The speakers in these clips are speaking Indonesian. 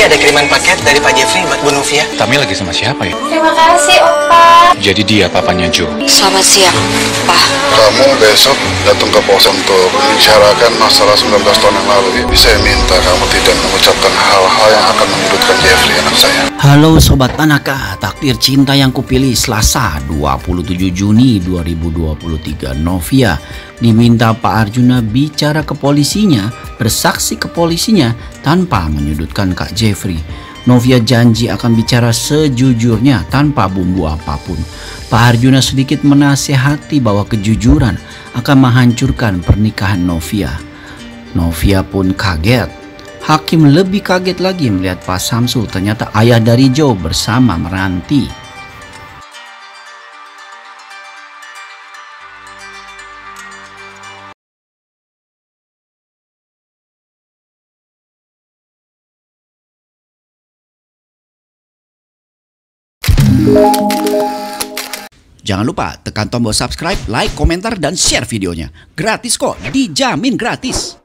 ada kiriman paket dari Pak Jeffrey buat Bu Novia. Tami lagi sama siapa ya? Terima kasih, Opa. Jadi dia papanya Jo. Selamat siang, Pak. Kamu besok datang ke pos untuk membicarakan masalah 19 tahun yang lalu. Saya minta kamu tidak mengucapkan hal-hal yang akan menyudutkan Jeffrey, anak saya. Halo Sobat Anaka, takdir cinta yang kupilih Selasa 27 Juni 2023. Novia diminta Pak Arjuna bicara ke polisinya, bersaksi ke polisinya tanpa menyudutkan Kak Jeffrey. Novia janji akan bicara sejujurnya tanpa bumbu apapun. Pak Arjuna sedikit menasehati bahwa kejujuran akan menghancurkan pernikahan Novia. Novia pun kaget. Hakim lebih kaget lagi melihat Pak Samsul ternyata ayah dari Jo bersama Meranti. Jangan lupa tekan tombol subscribe, like, komentar, dan share videonya. Gratis kok, dijamin gratis.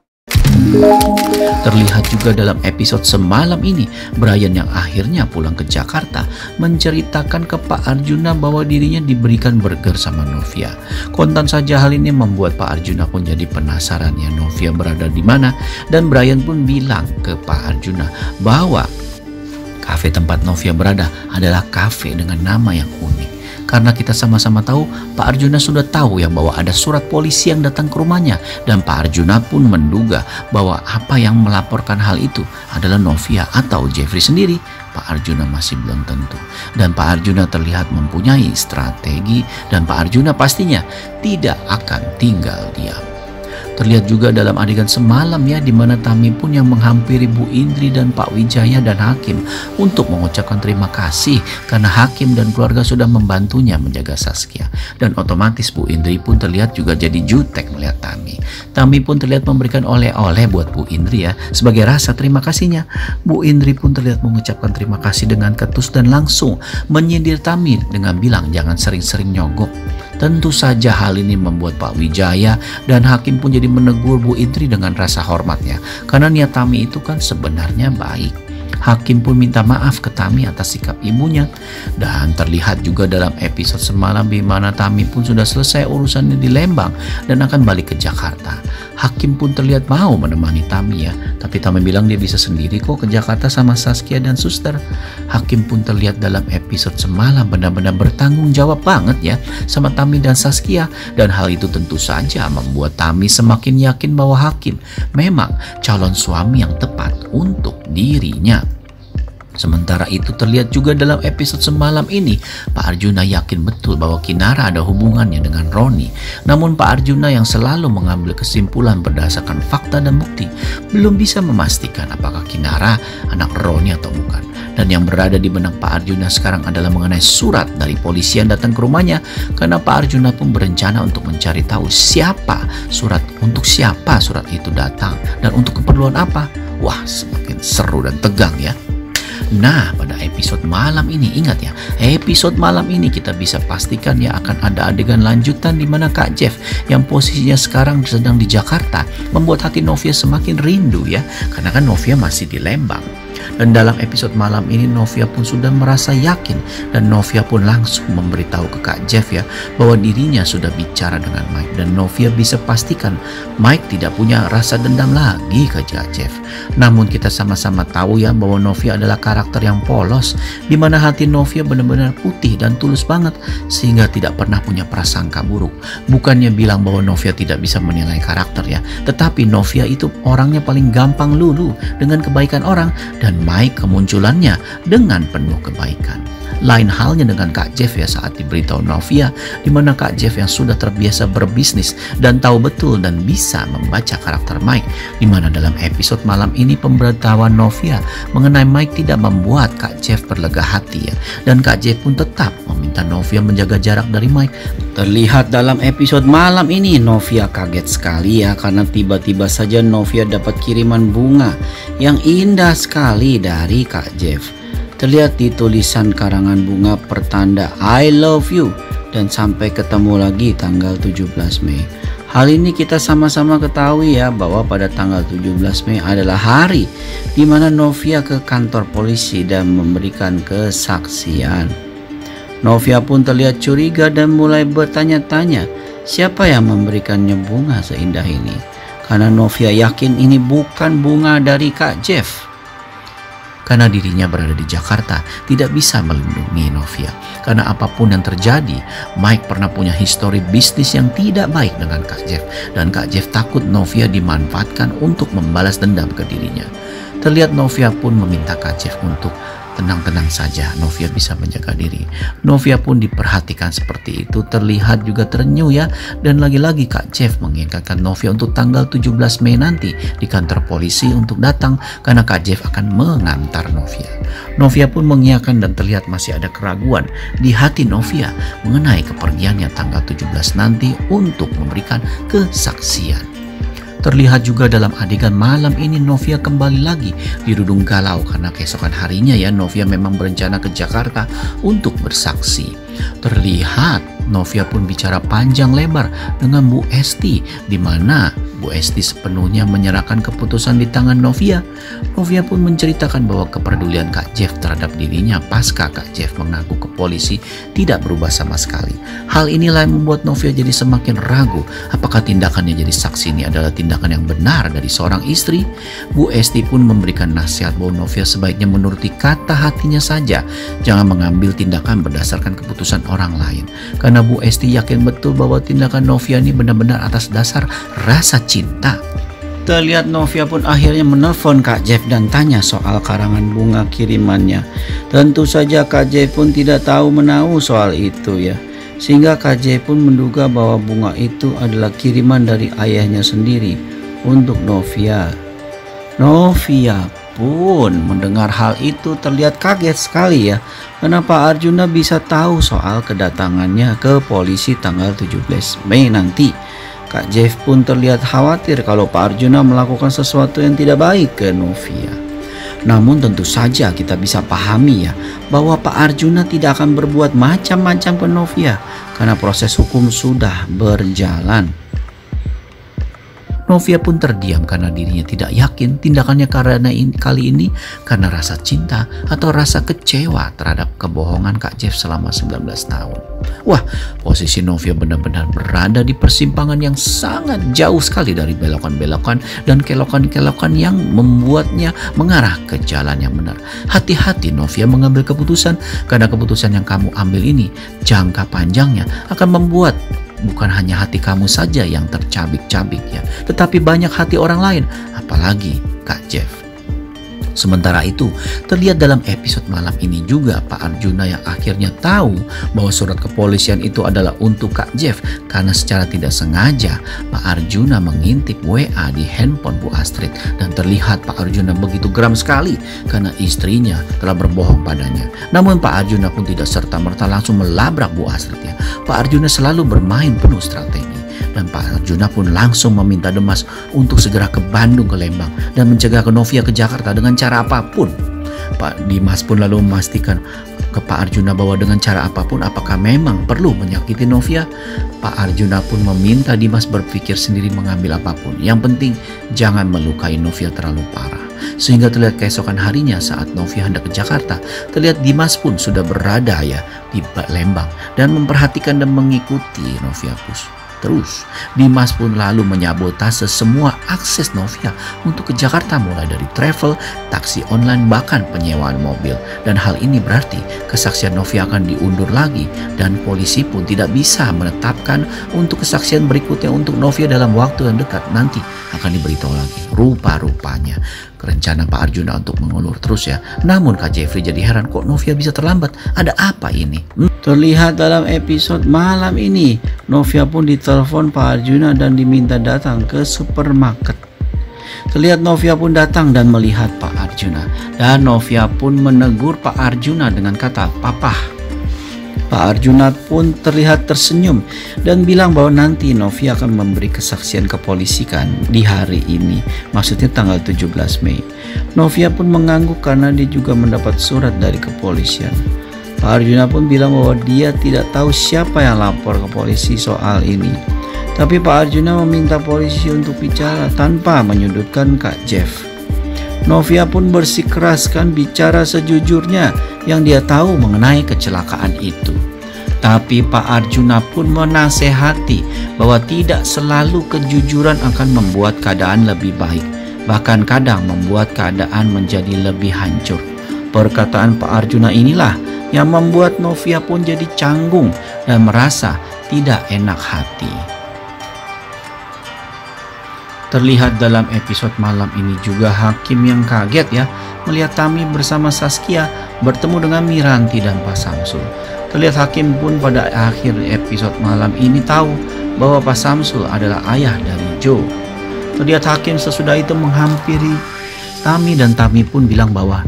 Terlihat juga dalam episode semalam ini, Brian yang akhirnya pulang ke Jakarta menceritakan ke Pak Arjuna bahwa dirinya diberikan burger sama Novia. Kontan saja hal ini membuat Pak Arjuna pun jadi penasaran ya Novia berada di mana, dan Brian pun bilang ke Pak Arjuna bahwa kafe tempat Novia berada adalah kafe dengan nama yang unik. Karena kita sama-sama tahu Pak Arjuna sudah tahu ya bahwa ada surat polisi yang datang ke rumahnya, dan Pak Arjuna pun menduga bahwa apa yang melaporkan hal itu adalah Novia atau Jeffrey sendiri. Pak Arjuna masih belum tentu, dan Pak Arjuna terlihat mempunyai strategi, dan Pak Arjuna pastinya tidak akan tinggal diam. Terlihat juga dalam adegan semalam ya, di mana Tami pun yang menghampiri Bu Indri dan Pak Wijaya dan Hakim untuk mengucapkan terima kasih karena Hakim dan keluarga sudah membantunya menjaga Saskia. Dan otomatis Bu Indri pun terlihat juga jadi jutek melihat Tami. Tami pun terlihat memberikan oleh-oleh buat Bu Indri ya sebagai rasa terima kasihnya. Bu Indri pun terlihat mengucapkan terima kasih dengan ketus dan langsung menyindir Tami dengan bilang jangan sering-sering nyogok. Tentu saja hal ini membuat Pak Wijaya dan Hakim pun jadi menegur Bu Indri dengan rasa hormatnya, karena niat Tami itu kan sebenarnya baik. Hakim pun minta maaf ke Tami atas sikap ibunya, dan terlihat juga dalam episode semalam di mana Tami pun sudah selesai urusannya di Lembang dan akan balik ke Jakarta. Hakim pun terlihat mau menemani Tami ya, tapi Tami bilang dia bisa sendiri kok ke Jakarta sama Saskia dan suster. Hakim pun terlihat dalam episode semalam benar-benar bertanggung jawab banget ya sama Tami dan Saskia, dan hal itu tentu saja membuat Tami semakin yakin bahwa Hakim memang calon suami yang tepat untuk dirinya. Sementara itu terlihat juga dalam episode semalam ini Pak Arjuna yakin betul bahwa Kinara ada hubungannya dengan Roni. Namun Pak Arjuna yang selalu mengambil kesimpulan berdasarkan fakta dan bukti belum bisa memastikan apakah Kinara anak Roni atau bukan. Dan yang berada di benak Pak Arjuna sekarang adalah mengenai surat dari polisi yang datang ke rumahnya, karena Pak Arjuna pun berencana untuk mencari tahu untuk siapa surat itu datang dan untuk keperluan apa. Wah, semakin seru dan tegang ya. Nah, pada episode malam ini, ingat ya, episode malam ini kita bisa pastikan ya akan ada adegan lanjutan di mana Kak Jeff yang posisinya sekarang sedang di Jakarta membuat hati Novia semakin rindu ya, karena kan Novia masih di Lembang. Dan dalam episode malam ini Novia pun sudah merasa yakin, dan Novia pun langsung memberitahu ke Kak Jeff ya bahwa dirinya sudah bicara dengan Mike, dan Novia bisa pastikan Mike tidak punya rasa dendam lagi ke Kak Jeff. Namun kita sama-sama tahu ya bahwa Novia adalah karakter yang polos, di mana hati Novia benar-benar putih dan tulus banget sehingga tidak pernah punya prasangka buruk. Bukannya bilang bahwa Novia tidak bisa menilai karakter ya, tetapi Novia itu orangnya paling gampang luluh dengan kebaikan orang, dan Mike kemunculannya dengan penuh kebaikan. Lain halnya dengan Kak Jeff ya saat diberitahu Novia, di mana Kak Jeff yang sudah terbiasa berbisnis dan tahu betul dan bisa membaca karakter Mike, di mana dalam episode malam ini pemberitahuan Novia mengenai Mike tidak membuat Kak Jeff berlega hati ya, dan Kak Jeff pun tetap meminta Novia menjaga jarak dari Mike. Terlihat dalam episode malam ini Novia kaget sekali ya, karena tiba-tiba saja Novia dapat kiriman bunga yang indah sekali dari Kak Jeff. Terlihat di tulisan karangan bunga pertanda I love you dan sampai ketemu lagi tanggal 17 Mei. Hal ini kita sama-sama ketahui ya, bahwa pada tanggal 17 Mei adalah hari di mana Novia ke kantor polisi dan memberikan kesaksian. Novia pun terlihat curiga dan mulai bertanya-tanya siapa yang memberikannya bunga seindah ini. Karena Novia yakin ini bukan bunga dari Kak Jeff. Karena dirinya berada di Jakarta, tidak bisa melindungi Novia. Karena apapun yang terjadi, Mike pernah punya histori bisnis yang tidak baik dengan Kak Jeff. Dan Kak Jeff takut Novia dimanfaatkan untuk membalas dendam ke dirinya. Terlihat Novia pun meminta Kak Jeff untuk tenang-tenang saja, Novia bisa menjaga diri. Novia pun diperhatikan seperti itu, terlihat juga terenyuh ya. Dan lagi-lagi Kak Jeff mengingatkan Novia untuk tanggal 17 Mei nanti di kantor polisi untuk datang karena Kak Jeff akan mengantar Novia. Novia pun mengiyakan dan terlihat masih ada keraguan di hati Novia mengenai kepergiannya tanggal 17 nanti untuk memberikan kesaksian. Terlihat juga dalam adegan malam ini Novia kembali lagi didudung galau karena keesokan harinya ya Novia memang berencana ke Jakarta untuk bersaksi. Terlihat Novia pun bicara panjang lebar dengan Bu Esti, di mana Bu Esti sepenuhnya menyerahkan keputusan di tangan Novia. Novia pun menceritakan bahwa kepedulian Kak Jeff terhadap dirinya pasca Kak Jeff mengaku ke polisi tidak berubah sama sekali. Hal inilah yang membuat Novia jadi semakin ragu apakah tindakannya jadi saksi ini adalah tindakan yang benar dari seorang istri. Bu Esti pun memberikan nasihat bahwa Novia sebaiknya menuruti kata hatinya saja, jangan mengambil tindakan berdasarkan keputusan orang lain. Karena Bu Esti yakin betul bahwa tindakan Novia ini benar-benar atas dasar rasa cinta. Terlihat Novia pun akhirnya menelpon Kak Jeff dan tanya soal karangan bunga kirimannya. Tentu saja Kak Jeff pun tidak tahu menahu soal itu ya. Sehingga Kak Jeff pun menduga bahwa bunga itu adalah kiriman dari ayahnya sendiri untuk Novia. Novia pun mendengar hal itu terlihat kaget sekali ya. Kenapa Arjuna bisa tahu soal kedatangannya ke polisi tanggal 17 Mei nanti. Kak Jeff pun terlihat khawatir kalau Pak Arjuna melakukan sesuatu yang tidak baik ke Novia. Namun tentu saja kita bisa pahami ya bahwa Pak Arjuna tidak akan berbuat macam-macam ke Novia karena proses hukum sudah berjalan. Novia pun terdiam karena dirinya tidak yakin tindakannya kali ini karena rasa cinta atau rasa kecewa terhadap kebohongan Kak Jeff selama 19 tahun. Wah, posisi Novia benar-benar berada di persimpangan yang sangat jauh sekali dari belokan-belokan dan kelokan-kelokan yang membuatnya mengarah ke jalan yang benar. Hati-hati Novia mengambil keputusan karena keputusan yang kamu ambil ini jangka panjangnya akan membuat bukan hanya hati kamu saja yang tercabik-cabik ya, tetapi banyak hati orang lain, apalagi Kak Jeff. Sementara itu, terlihat dalam episode malam ini juga Pak Arjuna yang akhirnya tahu bahwa surat kepolisian itu adalah untuk Kak Jeff karena secara tidak sengaja Pak Arjuna mengintip WA di handphone Bu Astrid dan terlihat Pak Arjuna begitu geram sekali karena istrinya telah berbohong padanya. Namun Pak Arjuna pun tidak serta-merta langsung melabrak Bu Astrid ya. Pak Arjuna selalu bermain penuh strategi. Dan Pak Arjuna pun langsung meminta Demas untuk segera ke Bandung ke Lembang dan mencegah ke Novia ke Jakarta dengan cara apapun. Pak Dimas pun lalu memastikan ke Pak Arjuna bahwa dengan cara apapun apakah memang perlu menyakiti Novia. Pak Arjuna pun meminta Dimas berpikir sendiri mengambil apapun. Yang penting jangan melukai Novia terlalu parah. Sehingga terlihat keesokan harinya saat Novia hendak ke Jakarta, terlihat Dimas pun sudah berada ya di Lembang dan memperhatikan dan mengikuti Novia terus. Dimas pun lalu menyabotase semua akses Novia untuk ke Jakarta mulai dari travel, taksi online, bahkan penyewaan mobil. Dan hal ini berarti kesaksian Novia akan diundur lagi dan polisi pun tidak bisa menetapkan untuk kesaksian berikutnya untuk Novia dalam waktu yang dekat. Nanti akan diberitahu lagi. Rupa-rupanya rencana Pak Arjuna untuk mengulur terus ya. Namun Kak Jeffrey jadi heran kok Novia bisa terlambat. Ada apa ini? Terlihat dalam episode malam ini Novia pun ditelepon Pak Arjuna dan diminta datang ke supermarket. Terlihat Novia pun datang dan melihat Pak Arjuna. Dan Novia pun menegur Pak Arjuna dengan kata "Papa". Pak Arjuna pun terlihat tersenyum dan bilang bahwa nanti Novia akan memberi kesaksian ke polisi kan di hari ini, maksudnya tanggal 17 Mei. Novia pun mengangguk karena dia juga mendapat surat dari kepolisian. Pak Arjuna pun bilang bahwa dia tidak tahu siapa yang lapor ke polisi soal ini. Tapi Pak Arjuna meminta polisi untuk bicara tanpa menyudutkan Kak Jeff. Novia pun bersikeras bicara sejujurnya yang dia tahu mengenai kecelakaan itu. Tapi Pak Arjuna pun menasehati bahwa tidak selalu kejujuran akan membuat keadaan lebih baik, bahkan kadang membuat keadaan menjadi lebih hancur. Perkataan Pak Arjuna inilah yang membuat Novia pun jadi canggung dan merasa tidak enak hati. Terlihat dalam episode malam ini juga Hakim yang kaget ya melihat Tami bersama Saskia bertemu dengan Miranti dan Pak Samsul. Terlihat Hakim pun pada akhir episode malam ini tahu bahwa Pak Samsul adalah ayah dari Joe. Terlihat Hakim sesudah itu menghampiri Tami dan Tami pun bilang bahwa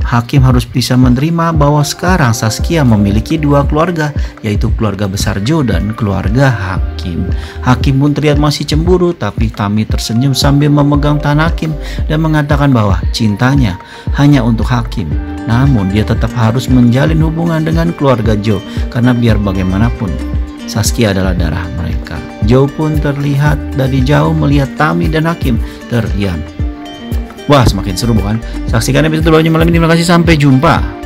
Hakim harus bisa menerima bahwa sekarang Saskia memiliki dua keluarga, yaitu keluarga besar Joe dan keluarga Hakim. Hakim pun terlihat masih cemburu, tapi Tami tersenyum sambil memegang tangan Hakim dan mengatakan bahwa cintanya hanya untuk Hakim. Namun dia tetap harus menjalin hubungan dengan keluarga Joe karena biar bagaimanapun Saskia adalah darah mereka. Joe pun terlihat dari jauh melihat Tami dan Hakim terdiam. Wah, semakin seru bukan? Saksikan episode 2-nya malam ini. Terima kasih, sampai jumpa.